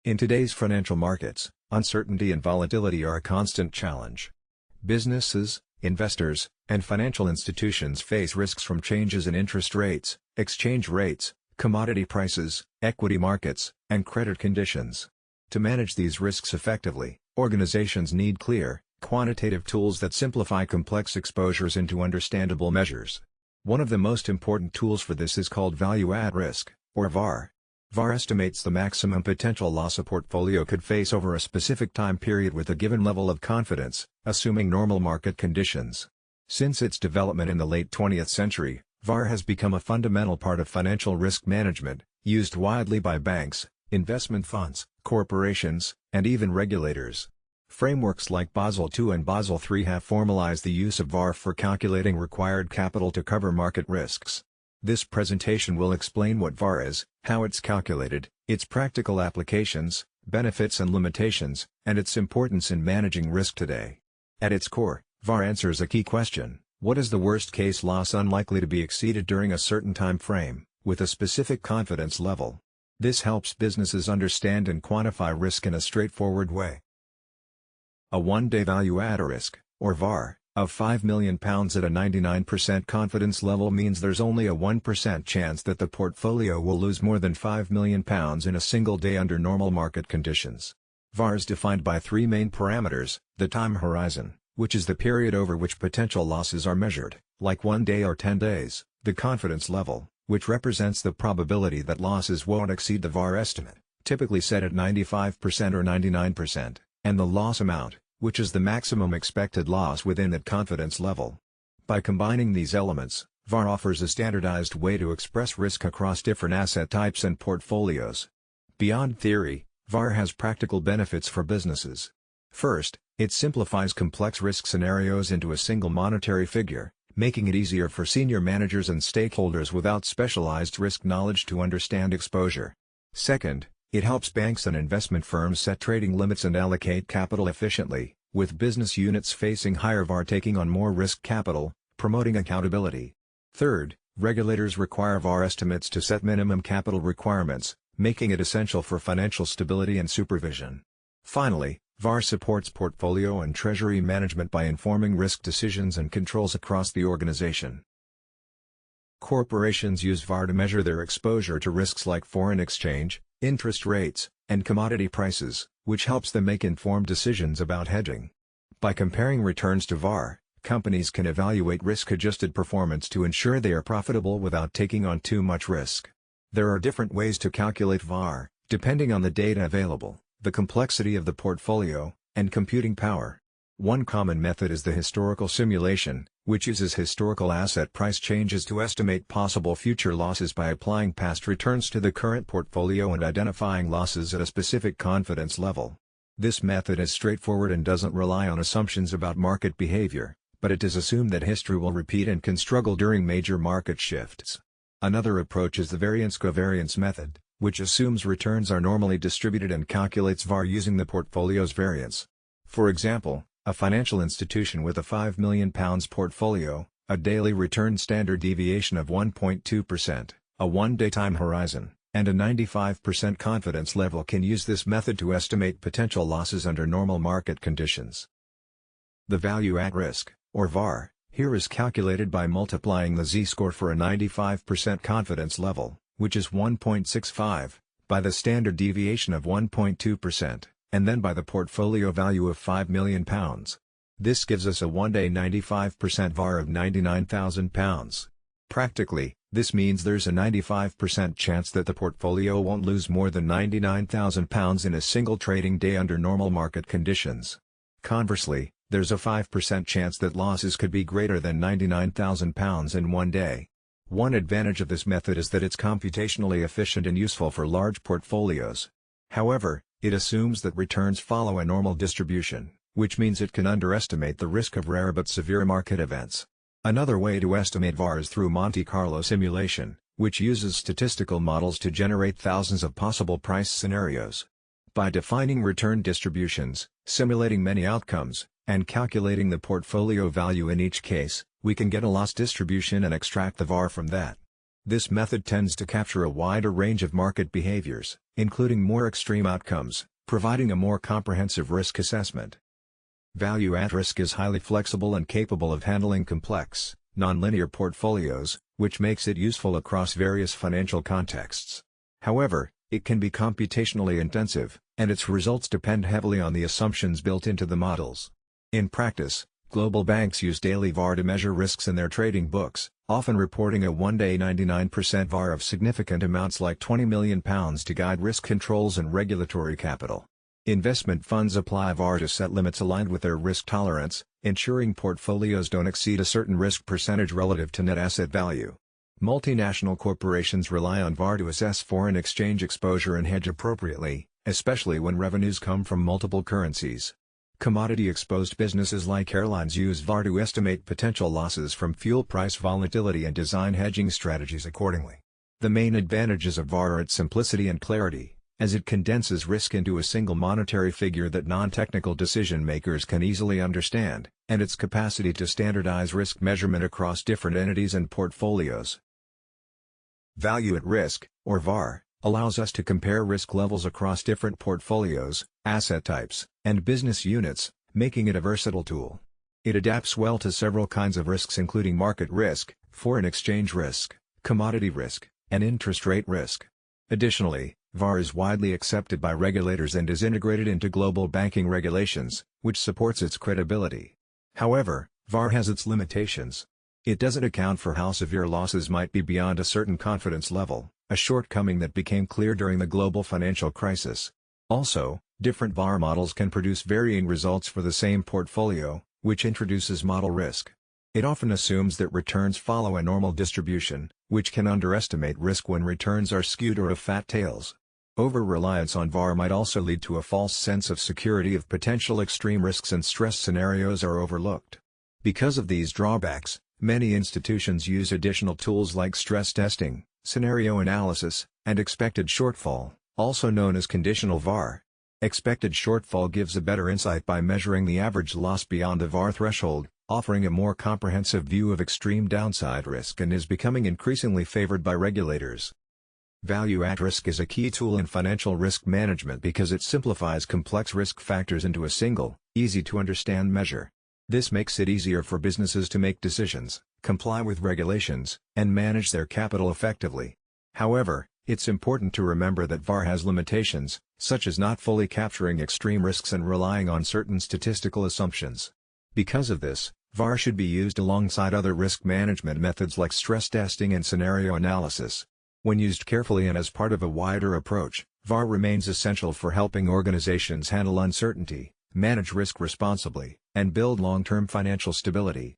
In today's financial markets, uncertainty and volatility are a constant challenge. Businesses, investors, and financial institutions face risks from changes in interest rates, exchange rates, commodity prices, equity markets, and credit conditions. To manage these risks effectively, organizations need clear, quantitative tools that simplify complex exposures into understandable measures. One of the most important tools for this is called Value at Risk, or VaR. VaR estimates the maximum potential loss a portfolio could face over a specific time period with a given level of confidence, assuming normal market conditions. Since its development in the late 20th century, VaR has become a fundamental part of financial risk management, used widely by banks, investment funds, corporations, and even regulators. Frameworks like Basel II and Basel III have formalized the use of VaR for calculating required capital to cover market risks. This presentation will explain what VaR is, how it's calculated, its practical applications, benefits and limitations, and its importance in managing risk today. At its core, VaR answers a key question: what is the worst-case loss unlikely to be exceeded during a certain time frame, with a specific confidence level? This helps businesses understand and quantify risk in a straightforward way. A one-day value at risk, or VaR, of £5 million at a 99% confidence level means there's only a 1% chance that the portfolio will lose more than £5 million in a single day under normal market conditions. VaR is defined by three main parameters: the time horizon, which is the period over which potential losses are measured, like 1 day or 10 days, the confidence level, which represents the probability that losses won't exceed the VaR estimate, typically set at 95% or 99%, and the loss amount, which is the maximum expected loss within that confidence level. By combining these elements, VaR offers a standardized way to express risk across different asset types and portfolios. Beyond theory, VaR has practical benefits for businesses. First, it simplifies complex risk scenarios into a single monetary figure, making it easier for senior managers and stakeholders without specialized risk knowledge to understand exposure. Second, it helps banks and investment firms set trading limits and allocate capital efficiently, with business units facing higher VaR taking on more risk capital, promoting accountability. Third, regulators require VaR estimates to set minimum capital requirements, making it essential for financial stability and supervision. Finally, VaR supports portfolio and treasury management by informing risk decisions and controls across the organization. Corporations use VaR to measure their exposure to risks like foreign exchange, interest rates, and commodity prices, which helps them make informed decisions about hedging. By comparing returns to VaR, companies can evaluate risk-adjusted performance to ensure they are profitable without taking on too much risk. There are different ways to calculate VaR, depending on the data available, the complexity of the portfolio, and computing power. One common method is the historical simulation, which uses historical asset price changes to estimate possible future losses by applying past returns to the current portfolio and identifying losses at a specific confidence level. This method is straightforward and doesn't rely on assumptions about market behavior, but it does assume that history will repeat and can struggle during major market shifts. Another approach is the variance-covariance method, which assumes returns are normally distributed and calculates VaR using the portfolio's variance. For example, a financial institution with a £5 million portfolio, a daily return standard deviation of 1.2%, a one-day time horizon, and a 95% confidence level can use this method to estimate potential losses under normal market conditions. The value at risk, or VaR, here is calculated by multiplying the z-score for a 95% confidence level, which is 1.65, by the standard deviation of 1.2%. And then by the portfolio value of £5 million. This gives us a one-day 95% VaR of £99,000. Practically, this means there's a 95% chance that the portfolio won't lose more than £99,000 in a single trading day under normal market conditions. Conversely, there's a 5% chance that losses could be greater than £99,000 in one day. One advantage of this method is that it's computationally efficient and useful for large portfolios. However, it assumes that returns follow a normal distribution, which means it can underestimate the risk of rare but severe market events. Another way to estimate VaR is through Monte Carlo simulation, which uses statistical models to generate thousands of possible price scenarios. By defining return distributions, simulating many outcomes, and calculating the portfolio value in each case, we can get a loss distribution and extract the VaR from that. This method tends to capture a wider range of market behaviors, including more extreme outcomes, providing a more comprehensive risk assessment. Value at risk is highly flexible and capable of handling complex, nonlinear portfolios, which makes it useful across various financial contexts. However, it can be computationally intensive, and its results depend heavily on the assumptions built into the models. In practice, global banks use daily VaR to measure risks in their trading books, often reporting a one-day 99% VaR of significant amounts like £20 million to guide risk controls and regulatory capital. Investment funds apply VaR to set limits aligned with their risk tolerance, ensuring portfolios don't exceed a certain risk percentage relative to net asset value. Multinational corporations rely on VaR to assess foreign exchange exposure and hedge appropriately, especially when revenues come from multiple currencies. Commodity-exposed businesses like airlines use VaR to estimate potential losses from fuel price volatility and design hedging strategies accordingly. The main advantages of VaR are its simplicity and clarity, as it condenses risk into a single monetary figure that non-technical decision-makers can easily understand, and its capacity to standardize risk measurement across different entities and portfolios. Value at risk, or VaR, allows us to compare risk levels across different portfolios, asset types, and business units, making it a versatile tool. It adapts well to several kinds of risks including market risk, foreign exchange risk, commodity risk, and interest rate risk. Additionally, VaR is widely accepted by regulators and is integrated into global banking regulations, which supports its credibility. However, VaR has its limitations. It doesn't account for how severe losses might be beyond a certain confidence level, a shortcoming that became clear during the global financial crisis. Also, different VaR models can produce varying results for the same portfolio, which introduces model risk. It often assumes that returns follow a normal distribution, which can underestimate risk when returns are skewed or have fat tails. Over-reliance on VaR might also lead to a false sense of security if potential extreme risks and stress scenarios are overlooked. Because of these drawbacks, many institutions use additional tools like stress testing, scenario analysis, and expected shortfall, also known as conditional VaR. Expected shortfall gives a better insight by measuring the average loss beyond the VaR threshold, offering a more comprehensive view of extreme downside risk and is becoming increasingly favored by regulators. Value at risk is a key tool in financial risk management because it simplifies complex risk factors into a single, easy-to-understand measure. This makes it easier for businesses to make decisions, comply with regulations, and manage their capital effectively. However, it's important to remember that VaR has limitations, such as not fully capturing extreme risks and relying on certain statistical assumptions. Because of this, VaR should be used alongside other risk management methods like stress testing and scenario analysis. When used carefully and as part of a wider approach, VaR remains essential for helping organizations handle uncertainty, manage risk responsibly, and build long-term financial stability.